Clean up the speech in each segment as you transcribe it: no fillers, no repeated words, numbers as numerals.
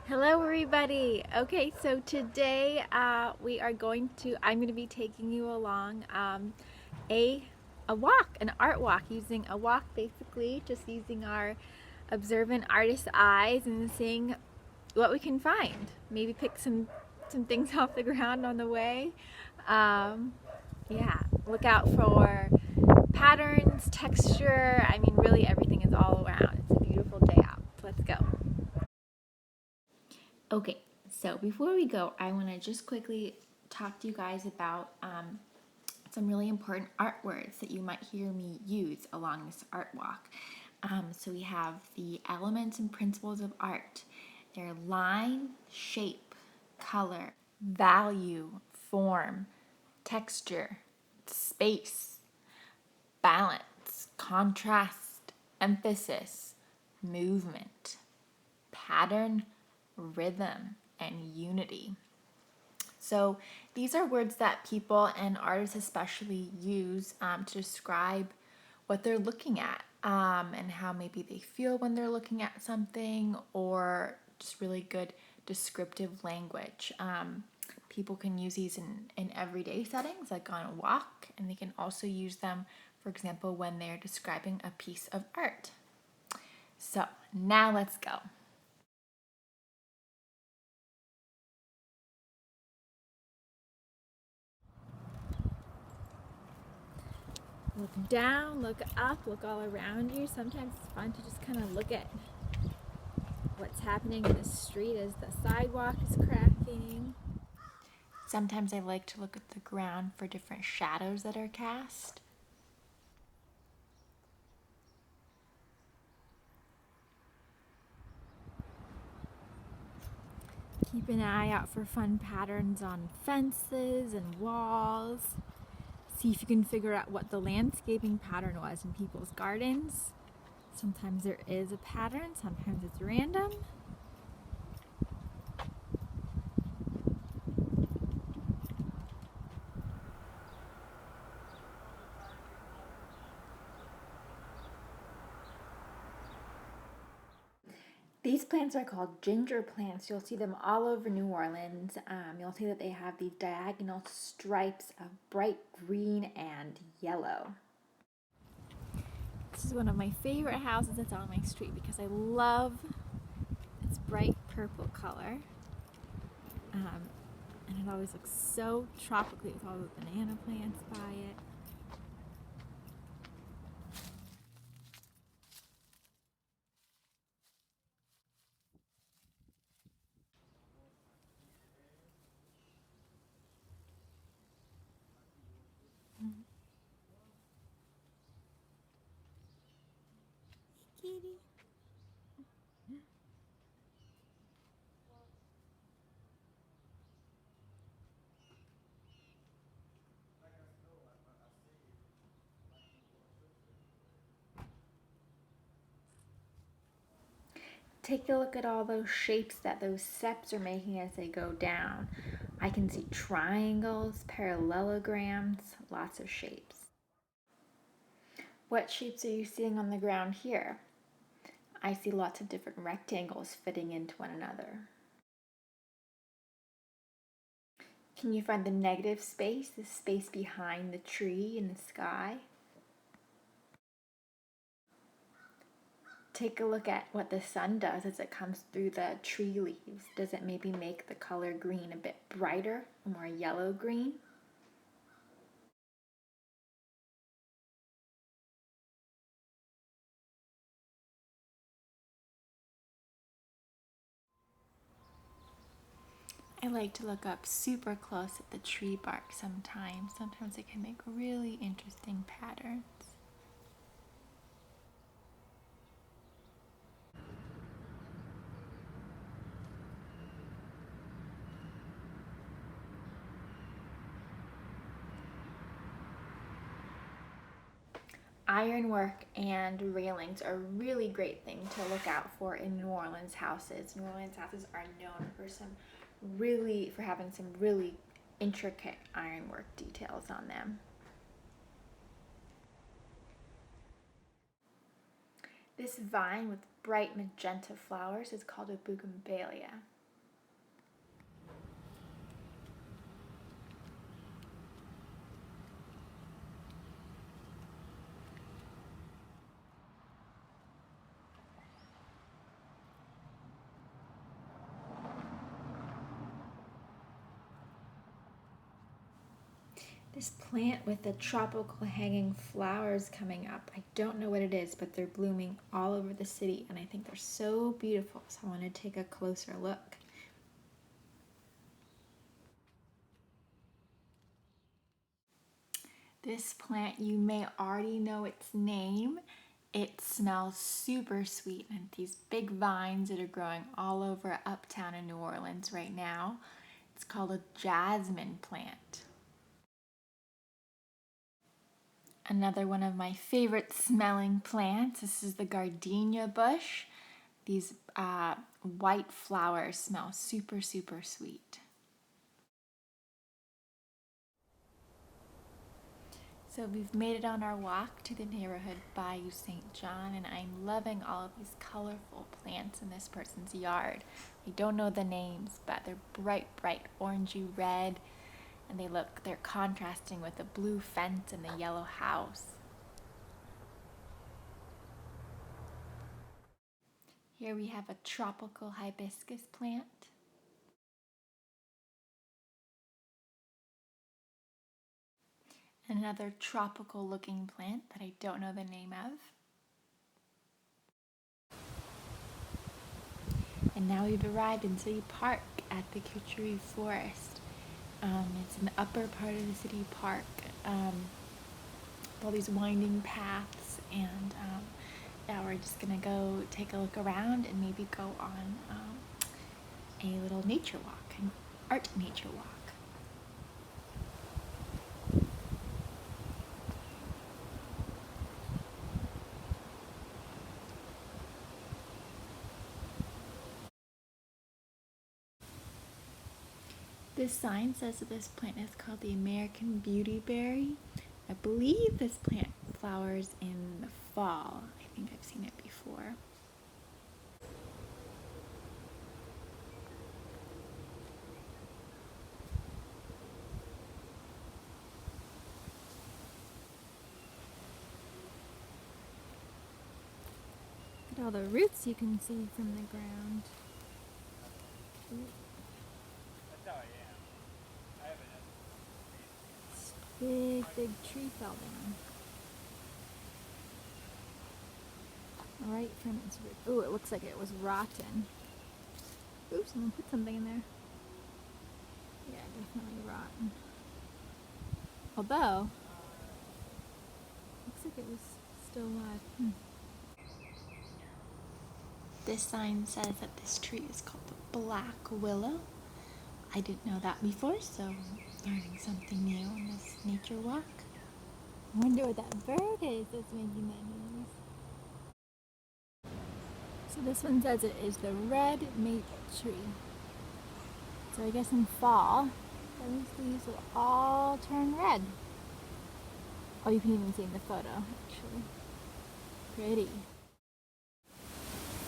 Hello everybody. Okay, so today I'm going to be taking you along a walk, an art walk, using a walk basically, just using our observant artist eyes and seeing what we can find. Maybe pick some things off the ground on the way. Yeah, look out for patterns, texture. I mean, really everything is all around. It's a beautiful day out. So let's go. Okay, so before we go, I want to just quickly talk to you guys about some really important art words that you might hear me use along this art walk. So we have the elements and principles of art. They're line, shape, color, value, form, texture, space, balance, contrast, emphasis, movement, pattern, rhythm, and unity. So these are words that people and artists especially use to describe what they're looking at and how maybe they feel when they're looking at something, or just really good descriptive language. People can use these in everyday settings, like on a walk, and they can also use them, for example, when they're describing a piece of art. So now let's go. Look down, look up, look all around you. Sometimes it's fun to just kind of look at what's happening in the street as the sidewalk is cracking. Sometimes I like to look at the ground for different shadows that are cast. Keep an eye out for fun patterns on fences and walls. See if you can figure out what the landscaping pattern was in people's gardens. Sometimes there is a pattern, sometimes it's random. These plants are called ginger plants. You'll see them all over New Orleans. You'll see that they have these diagonal stripes of bright green and yellow. This is one of my favorite houses that's on my street because I love its bright purple color. And it always looks so tropically with all the banana plants by it. Kitty. Take a look at all those shapes that those steps are making as they go down. I can see triangles, parallelograms, lots of shapes. What shapes are you seeing on the ground here? I see lots of different rectangles fitting into one another. Can you find the negative space, the space behind the tree in the sky? Take a look at what the sun does as it comes through the tree leaves. Does it maybe make the color green a bit brighter, a more yellow green? I like to look up super close at the tree bark sometimes. Sometimes it can make really interesting patterns. Ironwork and railings are a really great thing to look out for in New Orleans houses. New Orleans houses are known for having some really intricate ironwork details on them. This vine with bright magenta flowers is called a Bougainvillea. This plant with the tropical hanging flowers coming up, I don't know what it is, but they're blooming all over the city and I think they're so beautiful, so I want to take a closer look. This plant, you may already know its name. It smells super sweet, and these big vines that are growing all over uptown in New Orleans right now. It's called a jasmine plant. Another one of my favorite smelling plants, this is the Gardenia Bush. These white flowers smell super, super sweet. So we've made it on our walk to the neighborhood Bayou St. John, and I'm loving all of these colorful plants in this person's yard. I don't know the names, but they're bright, bright orangey red, and they're contrasting with the blue fence and the yellow house. Here we have a tropical hibiscus plant. Another tropical looking plant that I don't know the name of. And now we've arrived in City Park at the Catrice Forest. It's in the upper part of the city park, with all these winding paths, and now we're just gonna go take a look around and maybe go on a little nature walk, an art nature walk. This sign says that this plant is called the American Beautyberry. I believe this plant flowers in the fall. I think I've seen it before. Look at all the roots you can see from the ground. Big, big tree fell down. Right from its root. Oh, it looks like it was rotten. Ooh, someone put something in there. Yeah, definitely rotten. Although, looks like it was still alive. This sign says that this tree is called the Black Willow. I didn't know that before, so learning something new on this nature walk. I wonder what that bird is that's making that noise. So this one says it is the red maple tree. So I guess in fall, those leaves will all turn red. Oh, you can even see in the photo, actually. Pretty.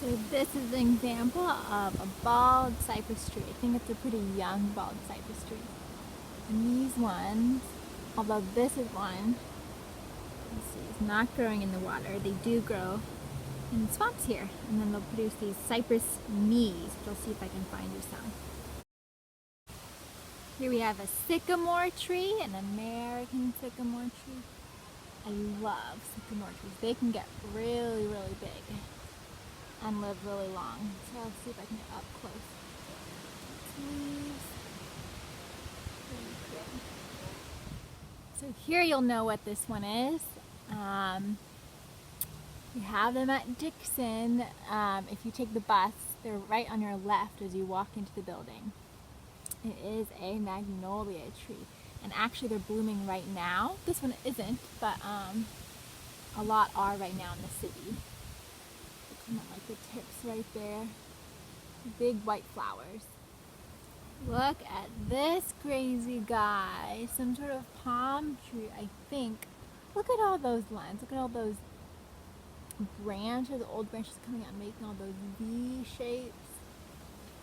So this is an example of a bald cypress tree. I think it's a pretty young bald cypress tree. And these ones, although this is one, let's see, it's not growing in the water. They do grow in swamps here. And then they'll produce these cypress knees, which I'll see if I can find you some. Here we have a sycamore tree, an American sycamore tree. I love sycamore trees. They can get really, really big and live really long. So I'll see if I can get up close. Leaves. So here you'll know what this one is. We have them at Dixon. If you take the bus, they're right on your left as you walk into the building. It is a magnolia tree. And actually they're blooming right now. This one isn't, but a lot are right now in the city. Come on, like the tips right there. Big white flowers. Look at this crazy guy. Some sort of palm tree, I think. Look at all those lines. Look at all those branches, old branches coming out and making all those V shapes.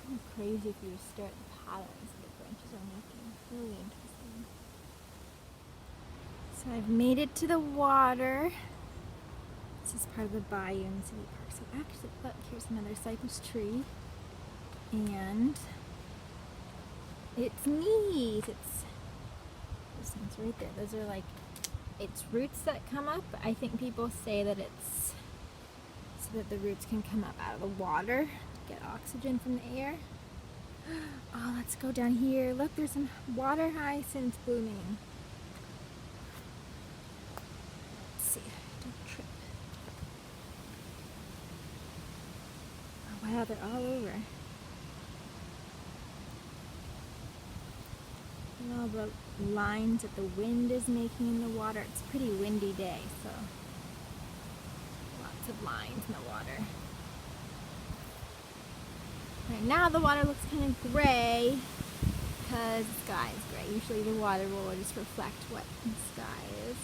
Kind of crazy if you just stare at the patterns the branches are making. Really interesting. So I've made it to the water. This is part of the bayou in the city park. So actually, look, here's another cypress tree. And it's neat. It's those things right there. Those are like, it's roots that come up. I think people say that it's so that the roots can come up out of the water to get oxygen from the air. Oh, let's go down here. Look, there's some water hyacinths blooming. Let's see. Don't trip. Oh, wow, they're all over. And all the lines that the wind is making in the water. It's a pretty windy day, so lots of lines in the water. Right now the water looks kind of gray because the sky is gray. Usually the water will just reflect what the sky is.